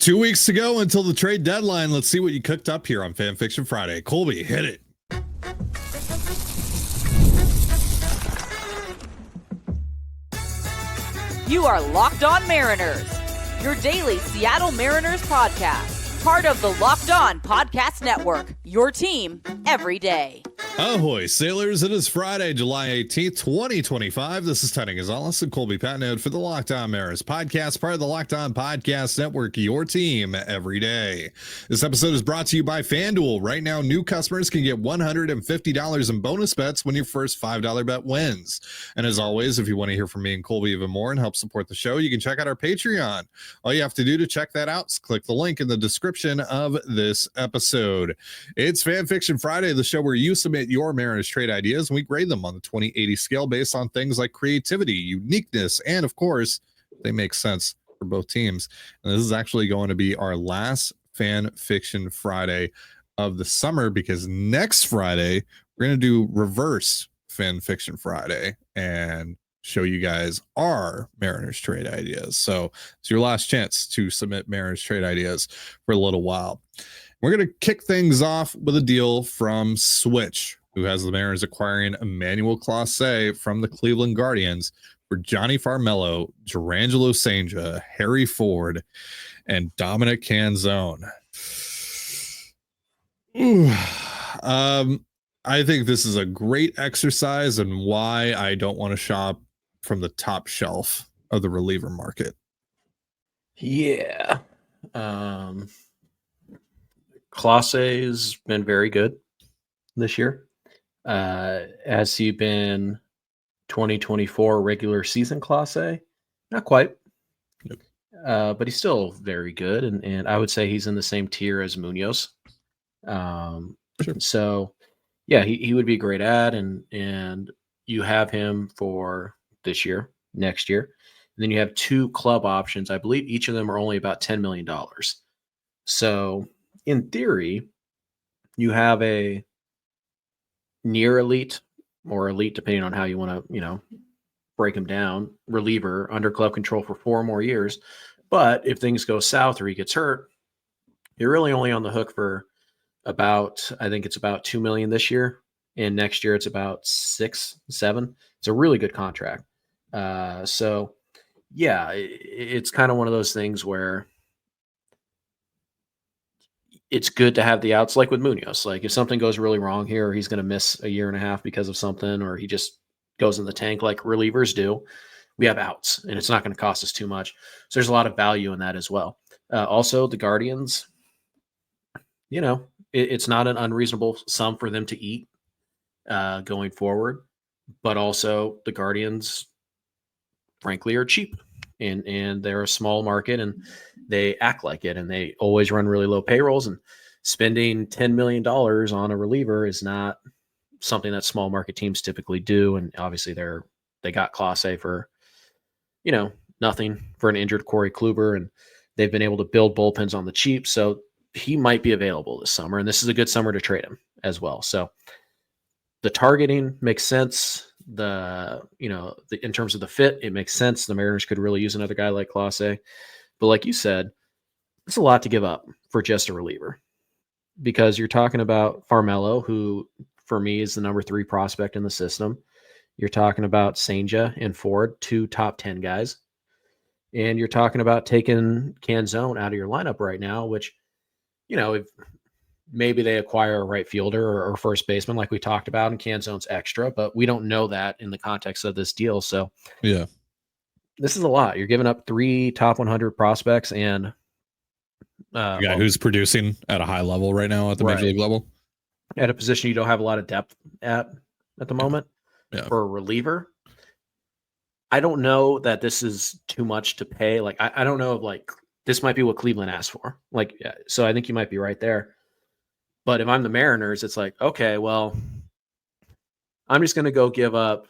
2 weeks to go until the trade deadline. Let's see what you cooked up here on Fan Fiction Friday. Colby, hit it. You are Locked On Mariners, your daily Seattle Mariners podcast. Part of the Locked On Podcast Network, your team every day. Ahoy, sailors. It is Friday, July 18th, 2025. This is Tony Gonzalez and Colby Patnode for the Locked On Mariners podcast, part of the Locked On Podcast Network, your team every day. This episode is brought to you by FanDuel. Right now, new customers can get $150 in bonus bets when your first $5 bet wins. And as always, if you want to hear from me and Colby even more and help support the show, you can check out our Patreon. All you have to do to check that out is click the link in the description of this episode. It's Fan Fiction Friday, the show where you submit your Mariners trade ideas and we grade them on the 20/80 scale based on things like creativity, uniqueness, and of course, they make sense for both teams. And this is actually going to be our last Fan Fiction Friday of the summer because next Friday we're going to do reverse Fan Fiction Friday and show you guys our Mariners trade ideas. So it's your last chance to submit Mariners trade ideas for a little while. We're going to kick things off with a deal from Switch, who has the Mariners acquiring Emmanuel Clase from the Cleveland Guardians for Johnny Farmelo, Durangelo Sanger, Harry Ford, and Dominic Canzone. I think this is a great exercise and why I don't want to shop from the top shelf of the reliever market. Yeah. Clase's been very good this year. Has he been 2024 regular season Clase? Not quite. Nope. But he's still very good. And I would say he's in the same tier as Munoz. Sure. So, yeah, he would be a great ad. And you have him for this year, next year. And then you have two club options. I believe each of them are only about $10 million. So, in theory, you have a near elite or elite, depending on how you want to, break him down, reliever under club control for 4 more years. But if things go south or he gets hurt, you're really only on the hook for I think it's about $2 million this year. And next year it's about 6, 7. It's a really good contract. So yeah, it's kind of one of those things where it's good to have the outs, like with Munoz. Like if something goes really wrong here, or he's going to miss a year and a half because of something, or he just goes in the tank like relievers do, we have outs and it's not going to cost us too much. So there's a lot of value in that as well. Also the Guardians, it's not an unreasonable sum for them to eat going forward, but also the Guardians frankly are cheap and they're a small market and they act like it, and they always run really low payrolls, and spending $10 million on a reliever is not something that small market teams typically do. And obviously they got Clase for, nothing for an injured Corey Kluber, and they've been able to build bullpens on the cheap. So he might be available this summer, and this is a good summer to trade him as well. So the targeting makes sense. In terms of the fit, it makes sense. The Mariners could really use another guy like Clase. But like you said, it's a lot to give up for just a reliever, because you're talking about Farmelo, who for me is the number 3 prospect in the system. You're talking about Sanger and Ford, 2 top 10 guys. And you're talking about taking Canzone out of your lineup right now, which, if maybe they acquire a right fielder or first baseman like we talked about, and Canzone's extra, but we don't know that in the context of this deal. So yeah, this is a lot. You're giving up 3 top 100 prospects and who's producing at a high level right now at the major league level at a position you don't have a lot of depth at the moment. Yeah. For a reliever. I don't know that this is too much to pay. Like, I don't know if this might be what Cleveland asked for. So I think you might be right there. But if I'm the Mariners, it's like, okay, well, I'm just going to go give up,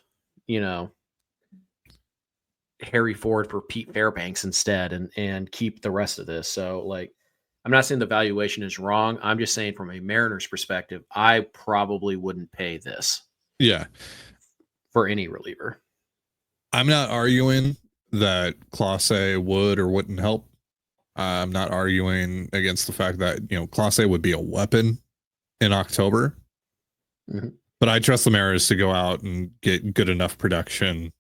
Harry Ford for Pete Fairbanks instead and keep the rest of this. So I'm not saying the valuation is wrong. I'm just saying from a Mariners perspective, I probably wouldn't pay this. Yeah. For any reliever. I'm not arguing that Clase would or wouldn't help I'm not arguing against the fact that, Clase would be a weapon in October, but I trust the Mariners to go out and get good enough production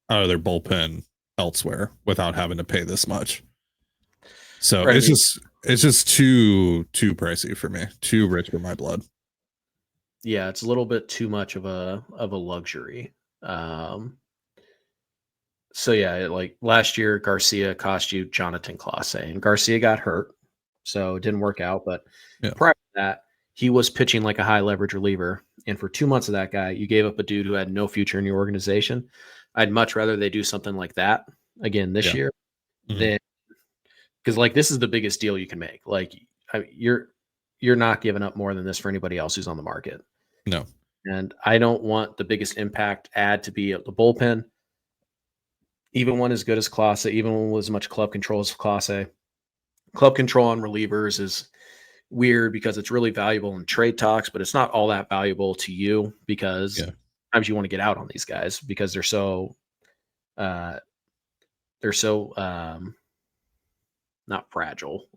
out of their bullpen elsewhere without having to pay this much. So Right, it's just too pricey for me, too rich for my blood. yeah, it's a little bit too much of a luxury. So yeah, like last year, Garcia cost you Jonathan Clase, and Garcia got hurt, so it didn't work out. But Yeah. prior to that, he was pitching like a high leverage reliever, and for 2 months of that guy, you gave up a dude who had no future in your organization. I'd much rather they do something like that again this year than, because like this is the biggest deal you can make. Like you're not giving up more than this for anybody else who's on the market. No. And I don't want the biggest impact ad to be the bullpen. Even one as good as Clase, even one with as much club control as Clase. Club control on relievers is weird because it's really valuable in trade talks, but it's not all that valuable to you because sometimes you want to get out on these guys because they're so not fragile,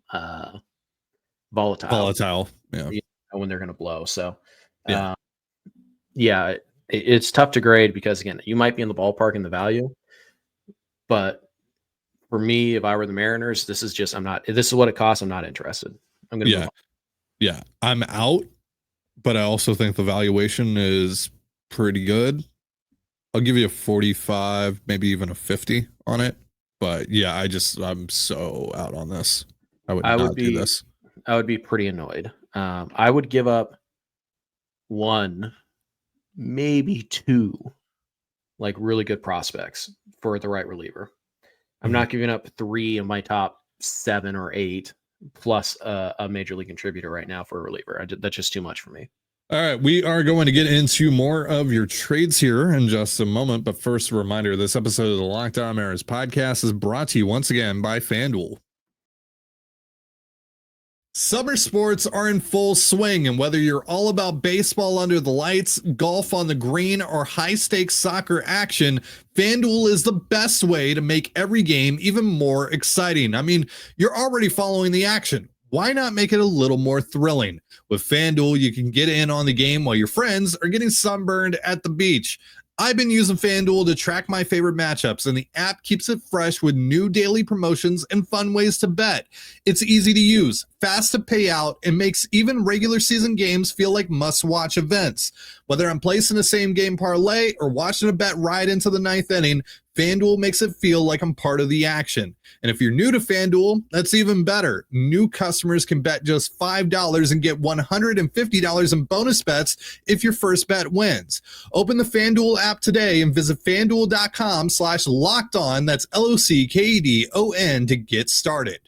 volatile. Yeah. When they're going to blow. So, Yeah. it's tough to grade because again, you might be in the ballpark in the value, but for me, if I were the Mariners, this is what it costs. I'm not interested. I'm going to move on. Yeah. I'm out, but I also think the valuation is pretty good. I'll give you a 45, maybe even a 50 on it. But yeah, I'm so out on this. I would not do this. I would be pretty annoyed. I would give up 1, maybe 2, like really good prospects for the right reliever. I'm not giving up 3 of my top 7 or 8 plus a major league contributor right now for a reliever. That's just too much for me. All right, we are going to get into more of your trades here in just a moment. But first, a reminder, this episode of the Locked On Mariners podcast is brought to you once again by FanDuel. Summer sports are in full swing, and whether you're all about baseball under the lights, golf on the green, or high-stakes soccer action, FanDuel is the best way to make every game even more exciting. I mean, you're already following the action. Why not make it a little more thrilling? With FanDuel, you can get in on the game while your friends are getting sunburned at the beach. I've been using FanDuel to track my favorite matchups, and the app keeps it fresh with new daily promotions and fun ways to bet. It's easy to use, fast to pay out, and makes even regular season games feel like must-watch events. Whether I'm placing a same-game parlay or watching a bet ride into the 9th inning, FanDuel makes it feel like I'm part of the action. And if you're new to FanDuel, that's even better. New customers can bet just $5 and get $150 in bonus bets if your first bet wins. Open the FanDuel app today and visit FanDuel.com/lockedon. That's LOCKEDON to get started.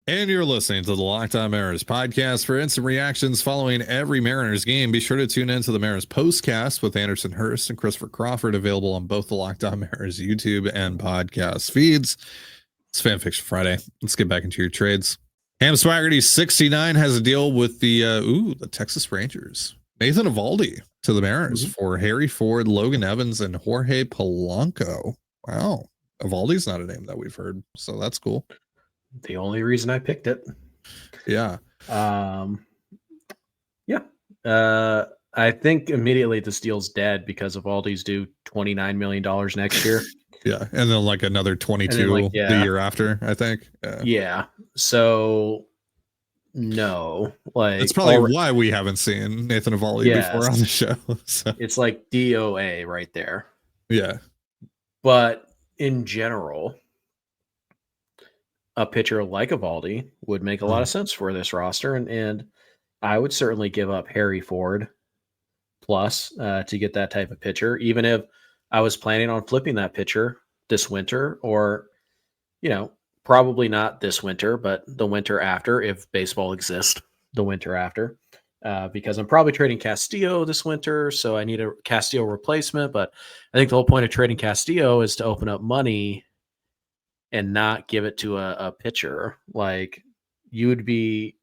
And you're listening to the Locked On Mariners podcast. For instant reactions following every Mariners game, be sure to tune in to the Mariners postcast with Anderson Hurst and Christopher Crawford, available on both the Locked On Mariners YouTube and podcast feeds. It's Fan Fiction Friday. Let's get back into your trades. Ham Swaggerty 69 has a deal with the Texas Rangers. Nathan Eovaldi to the Mariners for Harry Ford, Logan Evans, and Jorge Polanco. Wow. Eovaldi's not a name that we've heard, so that's cool. The only reason I picked it. Yeah. I think immediately this deal's dead because Eovaldi's due $29 million next year. Yeah. And then like another 22 the year after, I think. Yeah. So no, like that's probably why we haven't seen Nathan Eovaldi before on the show. So. It's like DOA right there. Yeah. But in general, a pitcher like Eovaldi would make a lot of sense for this roster. And I would certainly give up Harry Ford plus to get that type of pitcher, even if I was planning on flipping that pitcher this winter, or, probably not this winter, but the winter after, if baseball exists, the winter after, because I'm probably trading Castillo this winter. So I need a Castillo replacement, but I think the whole point of trading Castillo is to open up money and not give it to a pitcher. Like you would be,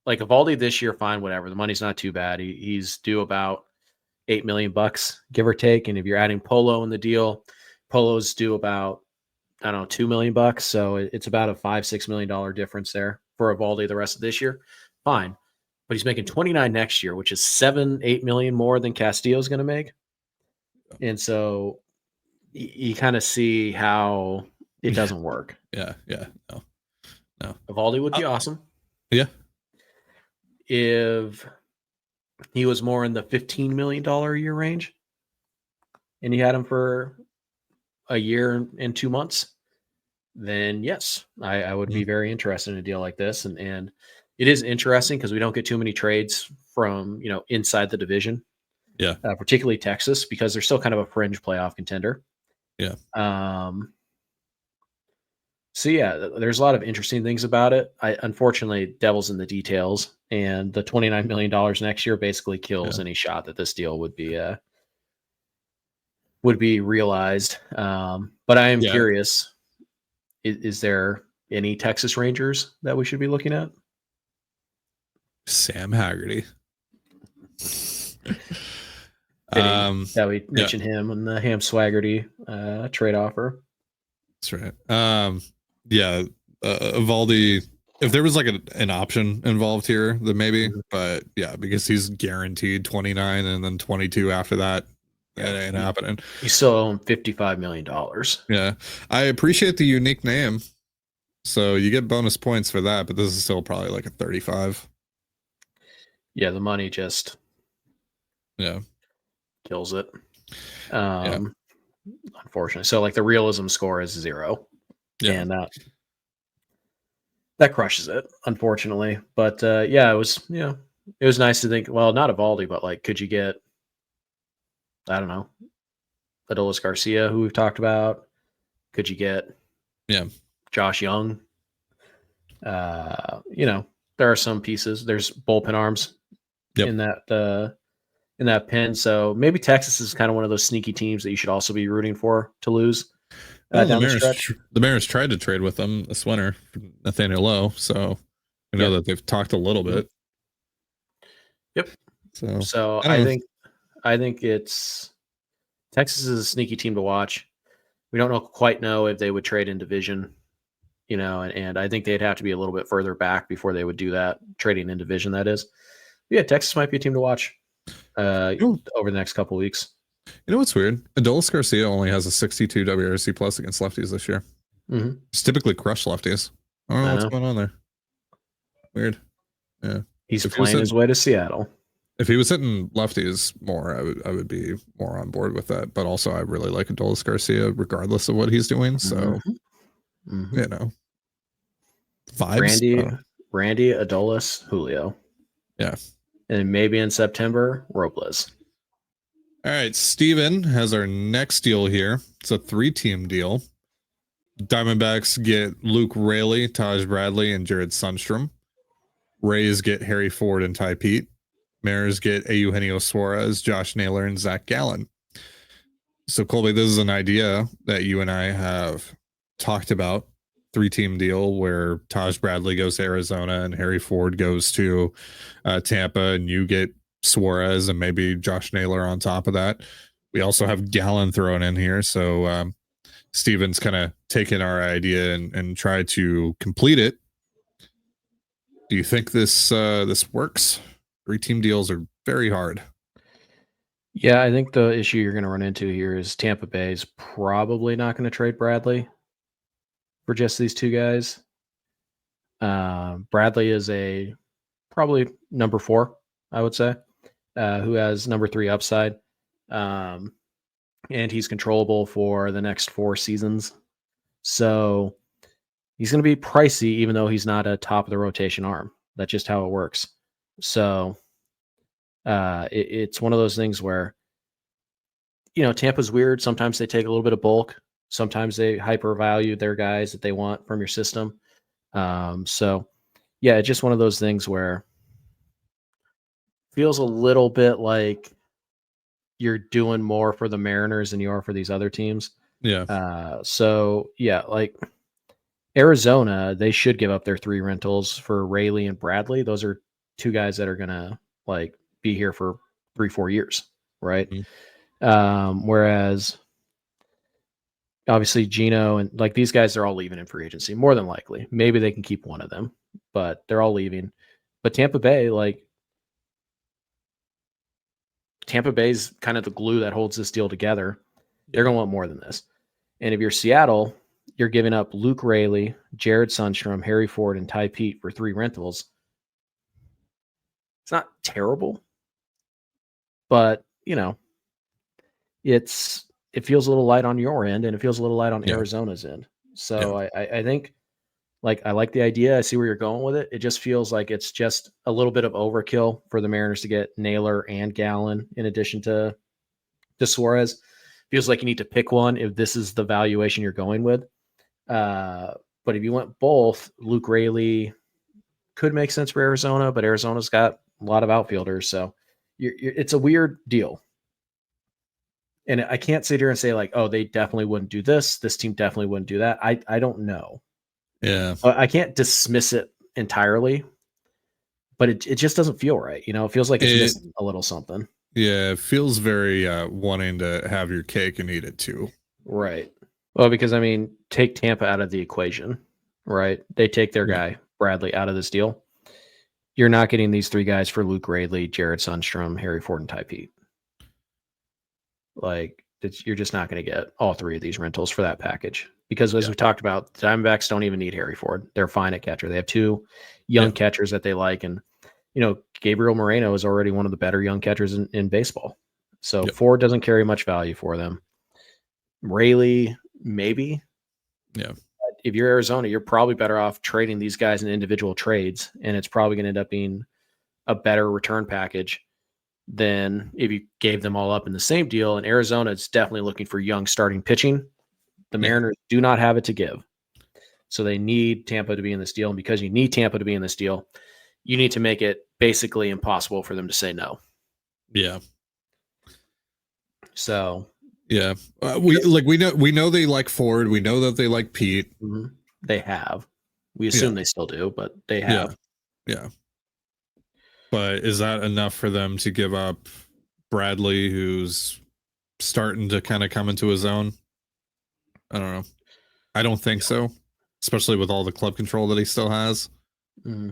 like Eovaldi this year, fine, whatever. The money's not too bad. He's due about $8 million, give or take. And if you're adding Polo in the deal, Polo's due about I don't know, $2 million. So it's about a $5-6 million difference there for Eovaldi the rest of this year. Fine. But he's making 29 next year, which is 7-8 million more than Castillo's going to make. And so you kind of see how it doesn't work. Yeah. No. Eovaldi would be awesome. Yeah. If he was more in the $15 million a year range and you had him for a year and 2 months, then yes, I would be very interested in a deal like this. And it is interesting because we don't get too many trades from, inside the division. Yeah. Particularly Texas, because they're still kind of a fringe playoff contender. Yeah. So yeah, there's a lot of interesting things about it. Unfortunately, devil's in the details, and the $29 million next year basically kills any shot that this deal would be realized. But I am curious, is there any Texas Rangers that we should be looking at? Sam Haggerty. That we mentioned him in the Ham Swaggerty trade offer. That's right. Eovaldi, if there was like an option involved here, then maybe. But yeah, because he's guaranteed 29 and then 22 after that, it ain't happening. You still owe him $55 million. Yeah, I appreciate the unique name, so you get bonus points for that. But this is still probably like a 35. Yeah, the money just kills it. Unfortunately, so like the realism score is 0, and that crushes it, unfortunately. But it was nice to think. Well, not Eovaldi, but like, could you get? I don't know, Adolis Garcia, who we've talked about. Could you get? Josh Young. There are some pieces. There's bullpen arms in that pin. So maybe Texas is kind of one of those sneaky teams that you should also be rooting for to lose. The Mariners tried to trade with them this winter, Nathaniel Lowe. So I know that they've talked a little bit. Yep. So I think it's Texas is a sneaky team to watch. We don't quite know if they would trade in division, and I think they'd have to be a little bit further back before they would do that, trading in division, that is. But yeah, Texas might be a team to watch over the next couple of weeks. You know what's weird? Adolis Garcia only has a 62 WRC plus against lefties this year. Mm-hmm. He's typically crushed lefties. I don't know what's going on there. Weird. Yeah. He's playing his way to Seattle. If he was hitting lefties more, I would be more on board with that. But also, I really like Adolis Garcia, regardless of what he's doing. So, vibes. Randy, Adolis, Julio. Yeah. And maybe in September, Robles. All right. Steven has our next deal here. It's a 3-team deal. Diamondbacks get Luke Raley, Taj Bradley, and Jared Sundstrom. Rays get Harry Ford and Ty Pete. Mariners get Eugenio Suarez, Josh Naylor, and Zach Gallen. So, Colby, this is an idea that you and I have talked about. 3-team deal where Taj Bradley goes to Arizona and Harry Ford goes to Tampa, and you get Suarez and maybe Josh Naylor on top of that. We also have Gallen thrown in here. So Steven's kind of taken our idea and tried to complete it. Do you think this works? 3-team deals are very hard. Yeah, I think the issue you're going to run into here is Tampa Bay is probably not going to trade Bradley for just these 2 guys. Bradley is probably number 4, I would say, who has number 3 upside. And he's controllable for the next 4 seasons. So he's going to be pricey, even though he's not a top of the rotation arm. That's just how it works. So it's one of those things where, Tampa's weird. Sometimes they take a little bit of bulk. Sometimes they hyper value their guys that they want from your system. So yeah, it's just one of those things where it feels a little bit like you're doing more for the Mariners than you are for these other teams. Yeah. So yeah, like Arizona, they should give up their 3 rentals for Raley and Bradley. Those are 2 guys that are going to be here for 3-4 years. Right. Mm-hmm. Whereas obviously Gino and like these guys, they're all leaving in free agency, more than likely. Maybe they can keep one of them, but they're all leaving. But Tampa Bay, like Tampa Bay's kind of the glue that holds this deal together. They're going to want more than this. And if you're Seattle, you're giving up Luke Raley, Jared Sundstrom, Harry Ford, and Ty Pete for 3 rentals. It's not terrible, but it feels a little light on your end, and it feels a little light on Arizona's end. So I think, like, I like the idea. I see where you're going with it. It just feels like it's just a little bit of overkill for the Mariners to get Naylor and Gallen in addition to Suarez. Feels like you need to pick one if this is the valuation you're going with. But if you went both, Luke Raley could make sense for Arizona, but Arizona's got a lot of outfielders. So it's a weird deal. And I can't sit here and say like, oh, they definitely wouldn't do this. This team definitely wouldn't do that. I don't know. Yeah. I can't dismiss it entirely, but it just doesn't feel right. It feels like it's missing a little something. Yeah. It feels very wanting to have your cake and eat it too. Right. Well, because take Tampa out of the equation, right? They take their guy, Bradley, out of this deal. You're not getting these 3 guys for Luke Raley, Jared Sundstrom, Harry Ford, and Ty Pete. Like, you're just not going to get all 3 of these rentals for that package. Because as we talked about, the Diamondbacks don't even need Harry Ford. They're fine at catcher. They have 2 young catchers that they like. And, Gabriel Moreno is already one of the better young catchers in baseball. So Ford doesn't carry much value for them. Raley, maybe. Yeah. But if you're Arizona, you're probably better off trading these guys in individual trades. And it's probably going to end up being a better return package than if you gave them all up in the same deal. And Arizona is definitely looking for young starting pitching. The Mariners do not have it to give. So they need Tampa to be in this deal. And because you need Tampa to be in this deal, you need to make it basically impossible for them to say no. Yeah. So yeah, we know they like Ford. We know that they like Pete. Mm-hmm. They have. We assume they still do, but they have. Yeah. But is that enough for them to give up Bradley, who's starting to kind of come into his own? I don't know. I don't think so, especially with all the club control that he still has. Mm-hmm.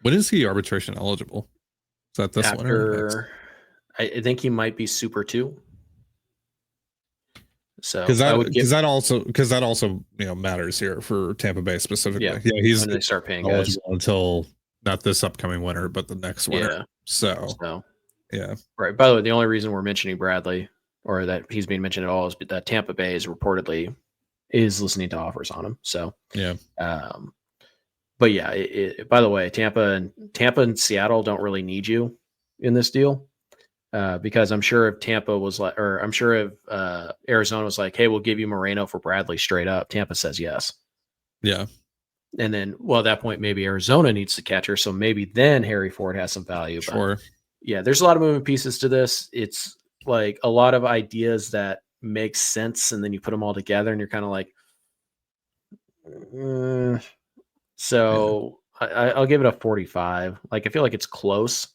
When is he arbitration eligible? Is that this winter? I think he might be Super 2. So because that also matters here for Tampa Bay specifically. Yeah, he's when they start paying eligible guys until not this upcoming winter, but the next winter. Yeah. So yeah. Right. By the way, the only reason we're mentioning Bradley or that he's being mentioned at all is that Tampa Bay is reportedly listening to offers on him. So yeah. But yeah, by the way, Tampa and Seattle don't really need you in this deal. Because I'm sure if Tampa was like, or I'm sure if Arizona was like, hey, we'll give you Moreno for Bradley straight up, Tampa says yes. Yeah. And then, at that point, maybe Arizona needs the catcher. So maybe then Harry Ford has some value. Sure. But yeah, there's a lot of moving pieces to this. It's like a lot of ideas that make sense. And then you put them all together and you're kind of like, so I'll give it a 45. Like, I feel like it's close.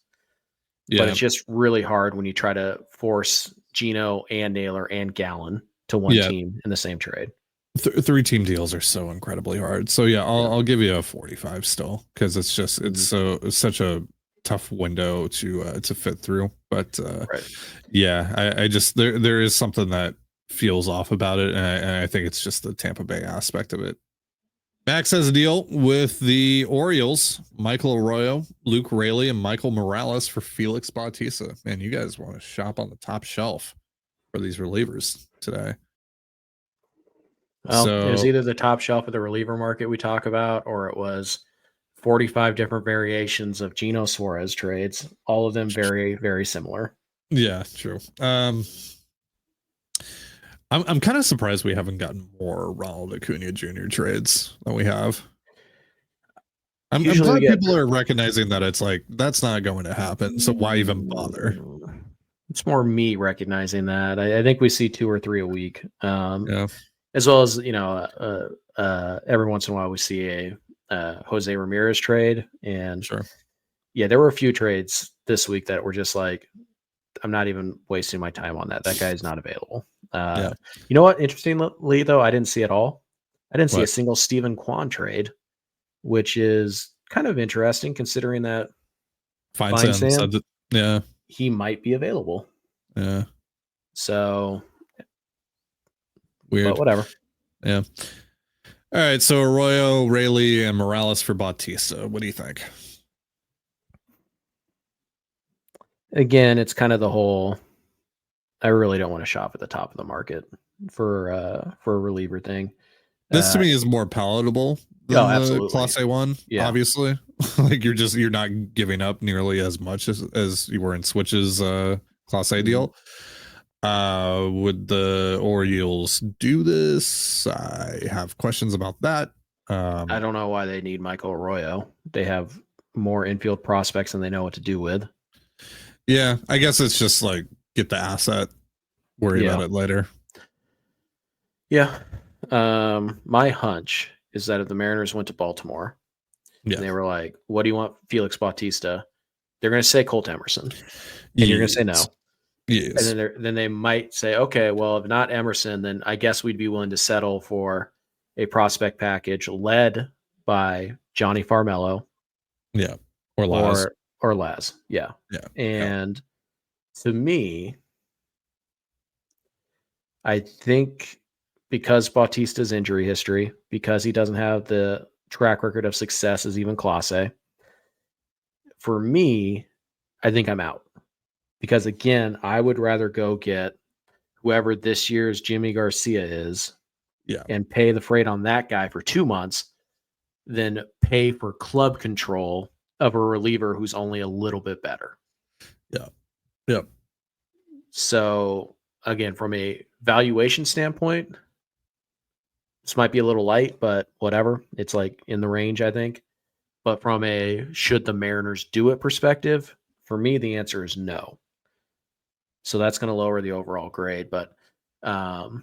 Yeah. But it's just really hard when you try to force Gino and Naylor and Gallen to one team in the same trade. 3-team deals are so incredibly hard. So yeah, I'll give you a 45 still because it's just it's such a tough window to fit through. But yeah, I just there is something that feels off about it, and I think it's just the Tampa Bay aspect of it. Max has a deal with the Orioles, Michael Arroyo, Luke Raley, and Michael Morales for Felix Bautista. Man, you guys want to shop on the top shelf for these relievers today. Well, it was either the top shelf of the reliever market we talk about, or it was 45 different variations of Gino Suarez trades, all of them very, very similar. Yeah, true. I'm kind of surprised we haven't gotten more Ronald Acuna Jr. trades than we have. I'm glad people are recognizing that it's like that's not going to happen. So why even bother? It's more me recognizing that. I think we see 2 or 3 a week. As well as every once in a while we see a Jose Ramirez trade, and there were a few trades this week that were just like, I'm not even wasting my time on that. That guy is not available. Yeah. You know what? Interestingly, though, I didn't see it all. I didn't see a What? single Stephen Kwan trade, which is kind of interesting considering that Fine Sam Feinsand, said that. Yeah. he might be available. Yeah. So, Weird. but whatever. Yeah. All right. So Arroyo, Rayleigh, and Morales for Bautista. What do you think? Again, it's kind of the whole. I really don't want to shop at the top of the market for a reliever thing. This to me is more palatable than the absolutely. Class A one. Yeah. Obviously, like you're not giving up nearly as much as you were in Switch's Class A deal. Would the Orioles do this? I have questions about that. I don't know why they need Michael Arroyo. They have more infield prospects than they know what to do with. Yeah, I guess it's just like get the asset, worry about it later. Yeah. My hunch is that if the Mariners went to Baltimore and they were like, what do you want, Felix Bautista? They're going to say Colt Emerson. And you're going to say no. Yes. And then they might say, okay, well, if not Emerson, then I guess we'd be willing to settle for a prospect package led by Johnny Farmello. Yeah. Or Laz. Or Laz. Yeah. Yeah. And to me, I think because Bautista's injury history, because he doesn't have the track record of success as even Clase, for me, I think I'm out. Because again, I would rather go get whoever this year's Jimmy Garcia is and pay the freight on that guy for 2 months than pay for club control of a reliever who's only a little bit better. Yeah. Yep. So again, from a valuation standpoint, this might be a little light, but whatever. It's like in the range, I think. But from a should the Mariners do it perspective, for me, the answer is no. So that's going to lower the overall grade. But, and,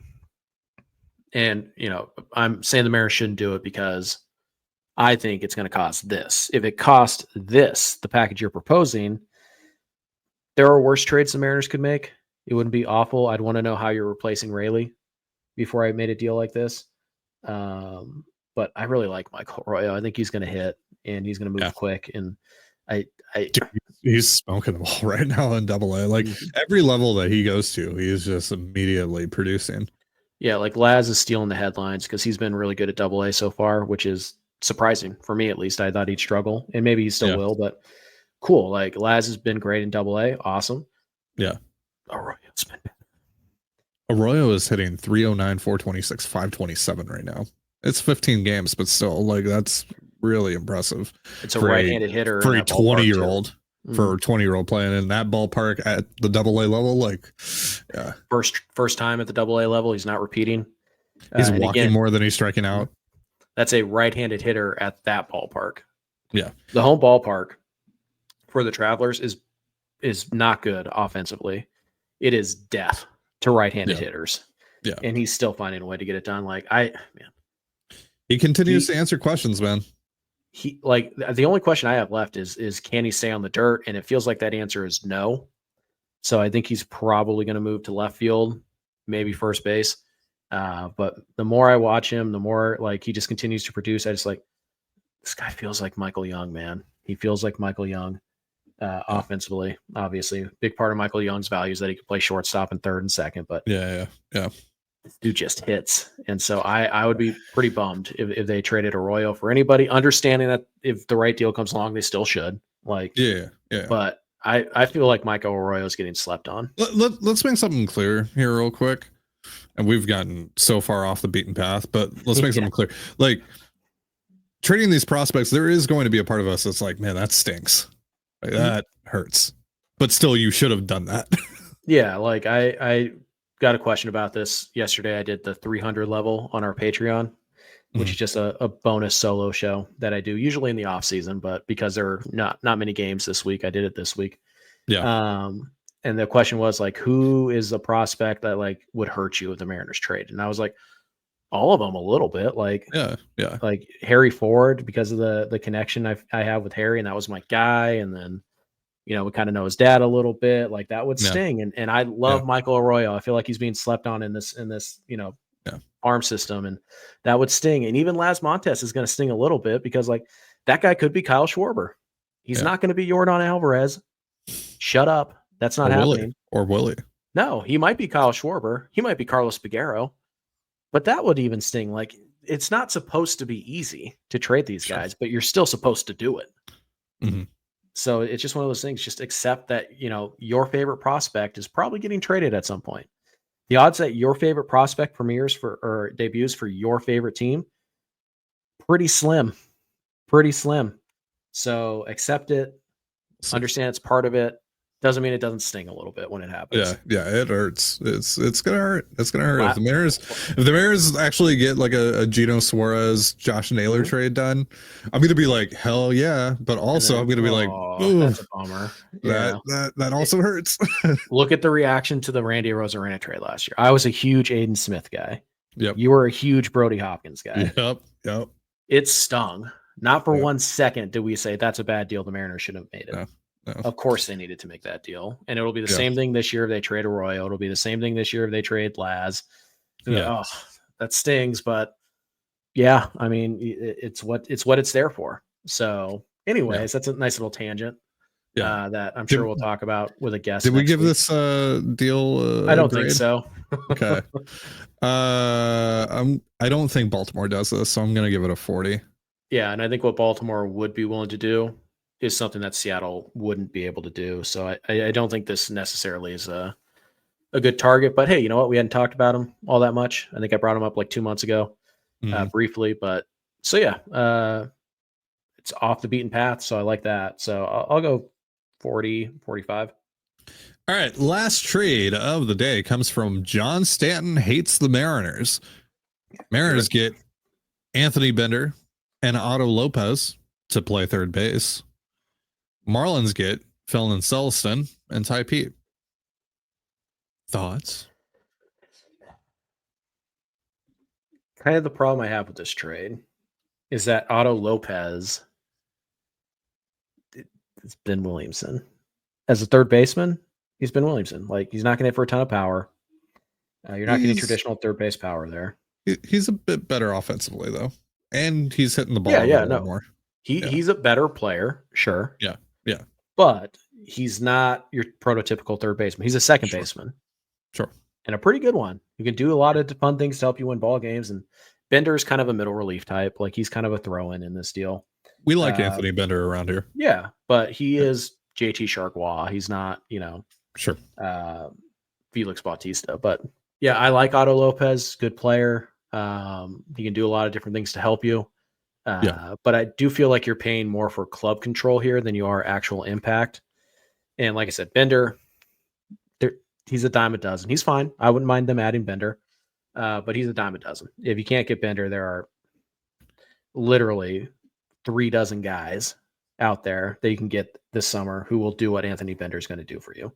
you know, I'm saying the Mariners shouldn't do it because I think it's going to cost this. If it cost this, the package you're proposing, there are worse trades the Mariners could make. It wouldn't be awful. I'd want to know how you're replacing Rayleigh before I made a deal like this. But I really like Michael Arroyo. I think he's going to hit and he's going to move quick. And Dude, he's smoking the ball right now in AA. Like every level that he goes to, he's just immediately producing. Yeah, like Laz is stealing the headlines because he's been really good at AA so far, which is surprising for me at least. I thought he'd struggle, and maybe he still will, but cool. Like Laz has been great in AA. Awesome. Yeah. Arroyo's been better. Arroyo is hitting 309, 426, 527 right now. It's 15 games, but still, like that's really impressive. It's a right-handed hitter for a 20-year-old. For a 20-year-old playing in that ballpark at the AA level, like, yeah, first time at the AA level, he's not repeating. He's walking more than he's striking out. That's a right-handed hitter at that ballpark. Yeah, the home ballpark for the Travelers is not good offensively. It is death to right-handed hitters. Yeah, and he's still finding a way to get it done. Like he continues to answer questions, man. He like the only question I have left is can he stay on the dirt? And it feels like that answer is no. So I think he's probably going to move to left field, maybe first base. But the more I watch him, the more like he just continues to produce. I just like this guy feels like Michael Young, man. He feels like Michael Young offensively. Obviously, big part of Michael Young's value is that he could play shortstop and third and second. But yeah. Dude just hits. And so I would be pretty bummed if they traded Arroyo for anybody, understanding that if the right deal comes along, they still should. Like, yeah. But I feel like Michael Arroyo is getting slept on. Let's make something clear here real quick. And we've gotten so far off the beaten path, but let's make something clear. Like trading these prospects, there is going to be a part of us that's like, man, that stinks. Like, that hurts. But still, you should have done that. Yeah, like I got a question about this yesterday. I did the 300 level on our Patreon, which is just a bonus solo show that I do usually in the off season, but because there are not many games this week, I did it this week. Yeah. And the question was like, who is a prospect that like would hurt you if the Mariners trade? And I was like, all of them a little bit. Like, yeah. Like Harry Ford because of the connection I have with Harry, and that was my guy. And then we kind of know his dad a little bit. Like that would Yeah. sting. And I love Michael Arroyo. I feel like he's being slept on in this, farm system, and that would sting. And even Las Montes is going to sting a little bit because like that guy could be Kyle Schwarber. He's not going to be Yordan Alvarez. Shut up. That's not happening. Willie. No, he might be Kyle Schwarber. He might be Carlos Figueroa, but that would even sting. Like it's not supposed to be easy to trade these guys, but you're still supposed to do it. Mm-hmm. So it's just one of those things. Just accept that, your favorite prospect is probably getting traded at some point. The odds that your favorite prospect premieres or debuts for your favorite team, pretty slim. So accept it. Understand it's part of it. Doesn't mean it doesn't sting a little bit when it happens. Yeah, it hurts. It's gonna hurt. It's gonna hurt. If the Mariners actually get like a Gino Suarez, Josh Naylor trade done, I'm gonna be like, hell yeah. But also I'm gonna be like, that's a bummer. That also hurts. Look at the reaction to the Randy Arozarena trade last year. I was a huge Aiden Smith guy. Yep. You were a huge Brody Hopkins guy. Yep. It stung. Not for 1 second did we say that's a bad deal. The Mariners should have made it. No. Of course they needed to make that deal. And it'll be the same thing this year if they trade Arroyo. It'll be the same thing this year if they trade Laz. Oh, that stings, but yeah, I mean, it's what it's there for. So anyways, that's a nice little tangent that I'm sure we'll talk about with a guest. Did we give this deal I don't think so. Okay. I don't think Baltimore does this, so I'm going to give it a 40. Yeah, and I think what Baltimore would be willing to do is something that Seattle wouldn't be able to do. So I don't think this necessarily is a good target. But hey, you know what? We hadn't talked about him all that much. I think I brought him up like 2 months ago briefly. But so yeah, it's off the beaten path. So I like that. So I'll go 40, 45. All right. Last trade of the day comes from John Stanton Hates the Mariners. Mariners get Anthony Bender and Otto Lopez to play third base. Marlins get Felton Celston and Ty Pete. Thoughts? Kind of the problem I have with this trade is that Otto Lopez it's Ben Williamson. As a third baseman, he's Ben Williamson. Like, he's not going to hit for a ton of power. You're not getting traditional third base power there. He's a bit better offensively, though. And he's hitting the ball a little more. He's a better player, sure. Yeah. But he's not your prototypical third baseman. He's a second baseman. Sure. And a pretty good one. You can do a lot of fun things to help you win ball games. And Bender's kind of a middle relief type. Like, he's kind of a throw-in this deal. We like Anthony Bender around here. Yeah, but he is JT Chargois. He's not, sure. Felix Bautista. But yeah, I like Otto Lopez. Good player. He can do a lot of different things to help you. But I do feel like you're paying more for club control here than you are actual impact. And like I said, Bender, he's a dime a dozen. He's fine. I wouldn't mind them adding Bender, but he's a dime a dozen. If you can't get Bender, there are literally 3 dozen guys out there that you can get this summer who will do what Anthony Bender is going to do for you.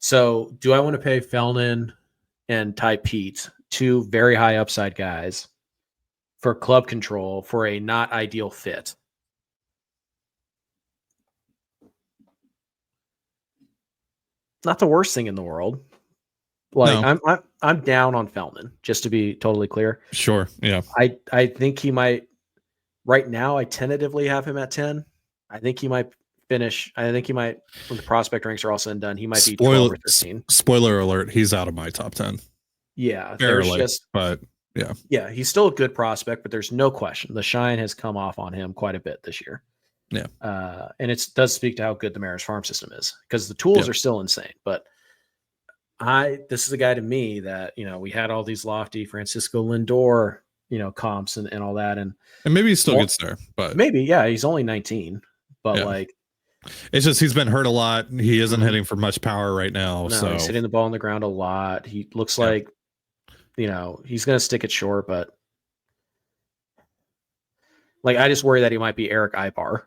So do I want to pay Felton and Ty Pete, 2 very high upside guys, for club control for a not ideal fit? Not the worst thing in the world. Like, no. I'm down on Felton, just to be totally clear. Sure. Yeah. I think he might. Right now, I tentatively have him at 10. I think he might finish. I think he might, when the prospect ranks are all said and done, he might be 12 or 13. Spoiler alert: he's out of my top 10. Yeah, barely, but yeah. Yeah, he's still a good prospect, but there's no question the shine has come off on him quite a bit this year. Yeah. And it does speak to how good the Mariners farm system is, because the tools are still insane. But this is a guy to me that, we had all these lofty Francisco Lindor, comps and all that. And maybe he still gets there, but maybe, he's only 19, but like, it's just, he's been hurt a lot. He isn't hitting for much power right now. So he's hitting the ball on the ground a lot. He looks like, he's going to stick it short, but like, I just worry that he might be Eric Ibar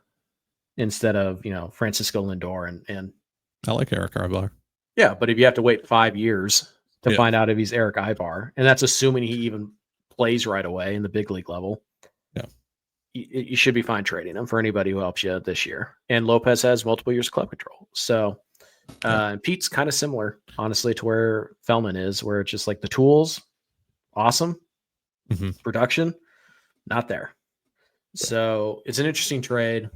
instead of, Francisco Lindor. And I like Eric Ibar. Yeah. But if you have to wait 5 years to find out if he's Eric Ibar, and that's assuming he even plays right away in the big league level. you should be fine trading him for anybody who helps you this year. And Lopez has multiple years of club control. So Pete's kind of similar, honestly, to where Feldman is, where it's just like the tools, awesome. Production, not there. So it's an interesting trade.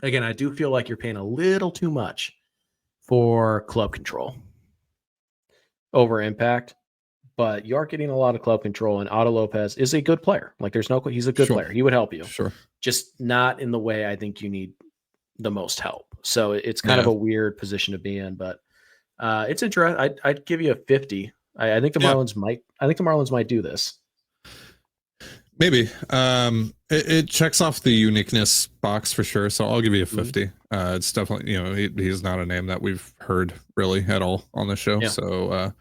Again, I do feel like you're paying a little too much for club control over impact, but you are getting a lot of club control, and Otto Lopez is a good player. Like he's a good player. He would help you. Sure. Just not in the way I think you need the most help. So it's kind of a weird position to be in, but it's interesting. I'd give you a 50. I think the Marlins might do this. Maybe. It checks off the uniqueness box for sure. So I'll give you a 50. It's definitely, he's not a name that we've heard really at all on the show. Yeah. So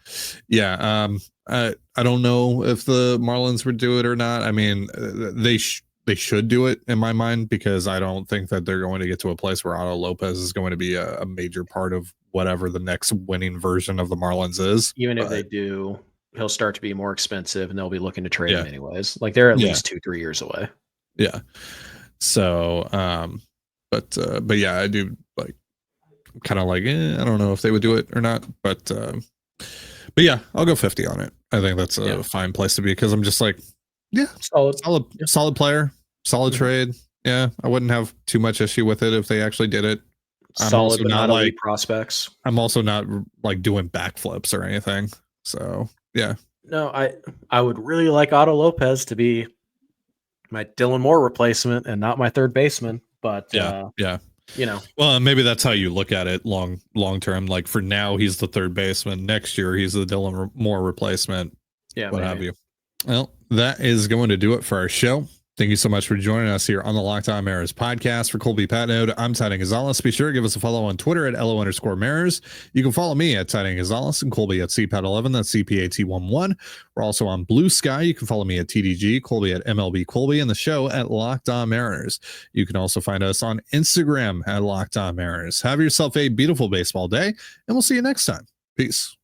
I don't know if the Marlins would do it or not. I mean, they should do it in my mind, because I don't think that they're going to get to a place where Otto Lopez is going to be a major part of whatever the next winning version of the Marlins is. Even if they do, he'll start to be more expensive and they'll be looking to trade him anyways. Like they're at least 2-3 years away. Yeah. So, but yeah, I do kind of I don't know if they would do it or not, but yeah, I'll go 50 on it. I think that's a fine place to be, because I'm just solid player, solid trade. Yeah. I wouldn't have too much issue with it if they actually did it. Solid, but not elite prospects. I'm also not doing backflips or anything. So yeah. No, I would really like Otto Lopez to be my Dylan Moore replacement and not my third baseman. But well, maybe that's how you look at it long term. Like for now, he's the third baseman. Next year, he's the Dylan Moore replacement. Yeah, what have you? Well, that is going to do it for our show. Thank you so much for joining us here on the Locked On Mariners podcast. For Colby Patnode, I'm Titan Gonzalez. Be sure to give us a follow on Twitter at LO_Mariners. You can follow me at Titan Gonzalez and Colby at CPAT11. That's CPAT11. We're also on Blue Sky. You can follow me at TDG, Colby at MLB Colby, and the show at Locked On Mariners. You can also find us on Instagram at Locked On Mariners. Have yourself a beautiful baseball day, and we'll see you next time. Peace.